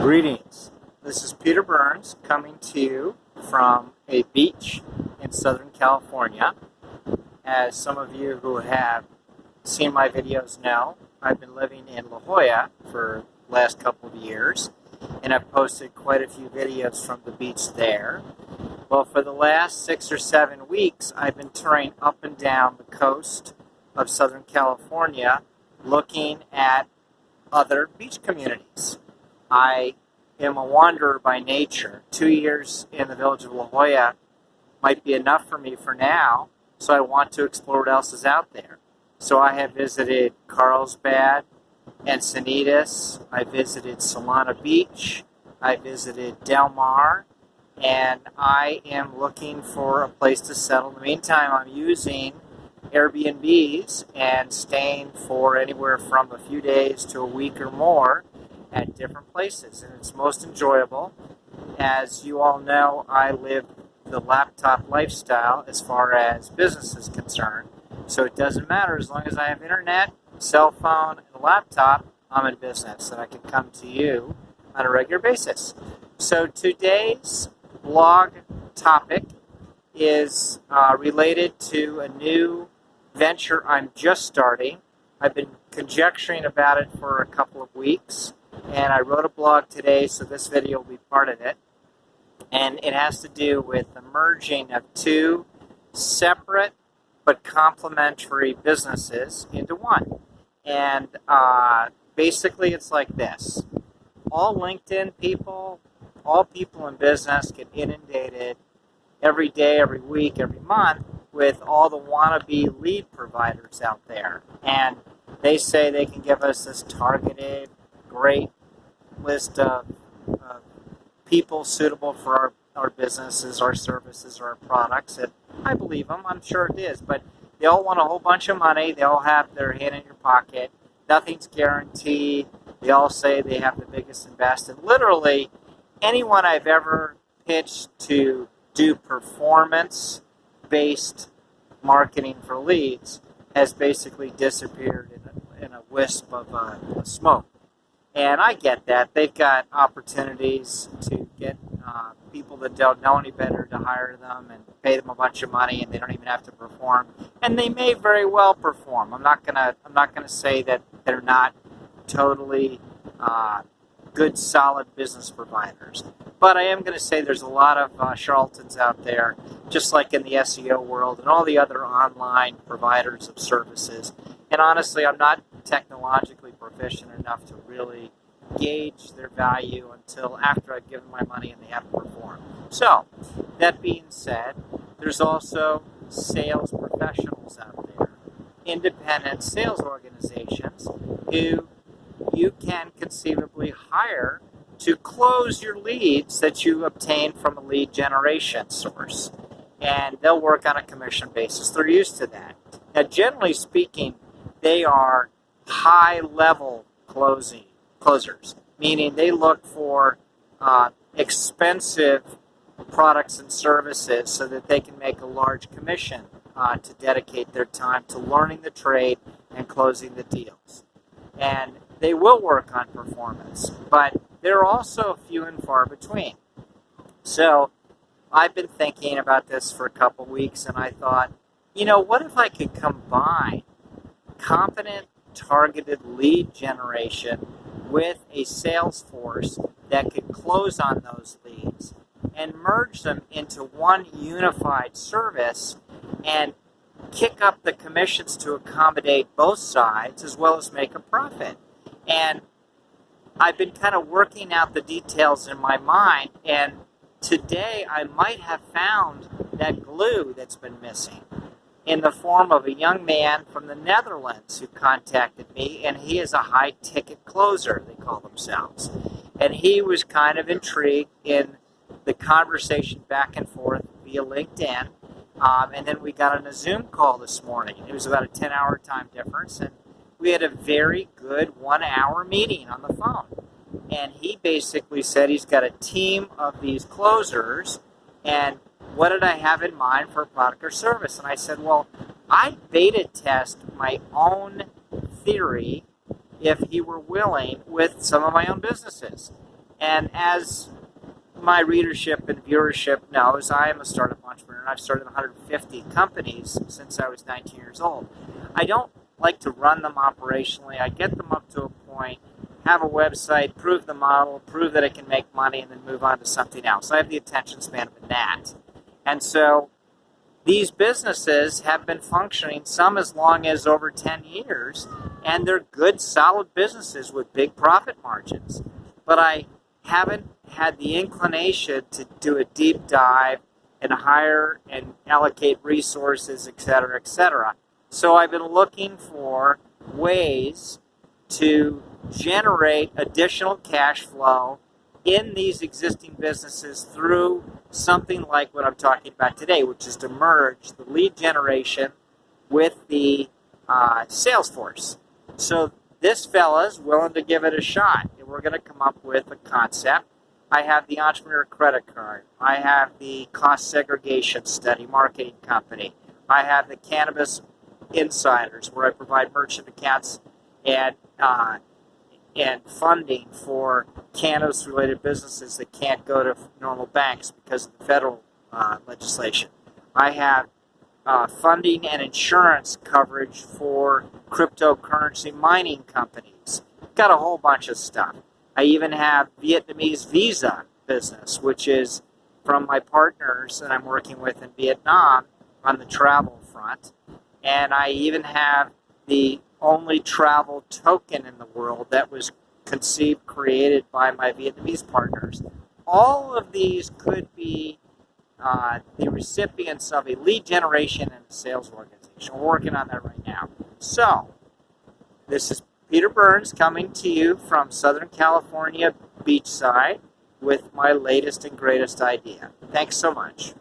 Greetings. This is Peter Burns coming to you from a beach in Southern California. As some of you who have seen my videos know, I've been living in La Jolla for the last couple of years, and I've posted quite a few videos from the beach there. Well, for the last 6 or 7 weeks, I've been touring up and down the coast of Southern California looking at other beach communities. I am a wanderer by nature. 2 years in the village of La Jolla might be enough for me for now, so I want to explore what else is out there. So I have visited Carlsbad, Encinitas, I visited Solana Beach, I visited Del Mar, and I am looking for a place to settle. In the meantime, I'm using Airbnbs and staying for anywhere from a few days to a week or more at different places, and it's most enjoyable. As you all know, I live the laptop lifestyle as far as business is concerned, so it doesn't matter as long as I have internet, cell phone, and a laptop, I'm in business, and I can come to you on a regular basis. So today's blog topic is related to a new venture I'm just starting. I've been conjecturing about it for a couple of weeks, and I wrote a blog today, so this video will be part of it. And it has to do with the merging of two separate but complementary businesses into one. And basically it's like this. All LinkedIn people, all people in business get inundated every day, every week, every month with all the wannabe lead providers out there. And they say they can give us this targeted, great list of people suitable for our businesses, our services, or our products. And I believe them. I'm sure it is. But they all want a whole bunch of money. They all have their hand in your pocket. Nothing's guaranteed. They all say they have the biggest and best. And literally, anyone I've ever pitched to do performance-based marketing for leads has basically disappeared in a wisp of smoke. And I get that. They've got opportunities to get people that don't know any better to hire them and pay them a bunch of money, and they don't even have to perform. And they may very well perform. I'm not gonna say that they're not totally good, solid business providers. But I am going to say there's a lot of charlatans out there, just like in the SEO world and all the other online providers of services. And honestly, I'm not technologically proficient enough to really gauge their value until after I've given my money and they haven't performed. So, that being said, there's also sales professionals out there, independent sales organizations who you can conceivably hire to close your leads that you obtain from a lead generation source. And they'll work on a commission basis. They're used to that. Now, generally speaking, they are high-level closers, meaning they look for expensive products and services so that they can make a large commission to dedicate their time to learning the trade and closing the deals. And they will work on performance, but they're also few and far between. So I've been thinking about this for a couple weeks, and I thought, what if I could combine competent, targeted lead generation with a sales force that could close on those leads and merge them into one unified service and kick up the commissions to accommodate both sides as well as make a profit. And I've been kind of working out the details in my mind, and today I might have found that glue that's been missing in the form of a young man from the Netherlands who contacted me, and he is a high-ticket closer, they call themselves. And he was kind of intrigued in the conversation back and forth via LinkedIn, and then we got on a Zoom call this morning. It was about a 10-hour time difference, and we had a very good 1-hour meeting on the phone. And he basically said he's got a team of these closers, and what did I have in mind for a product or service? And I said, well, I beta test my own theory if he were willing with some of my own businesses. And as my readership and viewership knows, I am a startup entrepreneur, and I've started 150 companies since I was 19 years old. I don't like to run them operationally. I get them up to a point, have a website, prove the model, prove that it can make money, and then move on to something else. I have the attention span of a gnat. And so these businesses have been functioning, some as long as over 10 years, and they're good, solid businesses with big profit margins. But I haven't had the inclination to do a deep dive and hire and allocate resources, etc., etc. So I've been looking for ways to generate additional cash flow in these existing businesses through something like what I'm talking about today, which is to merge the lead generation with the sales force. So this fella's willing to give it a shot, and we're going to come up with a concept. I have the entrepreneur credit card. I have the cost segregation study marketing company. I have the cannabis insiders, where I provide merchant accounts and funding for cannabis-related businesses that can't go to normal banks because of the federal legislation. I have funding and insurance coverage for cryptocurrency mining companies. Got a whole bunch of stuff. I even have Vietnamese visa business, which is from my partners that I'm working with in Vietnam on the travel front. And I even have the only travel token in the world that was conceived, created by my Vietnamese partners. All of these could be the recipients of a lead generation and a sales organization. We're working on that right now. So, this is Peter Burns coming to you from Southern California beachside with my latest and greatest idea. Thanks so much.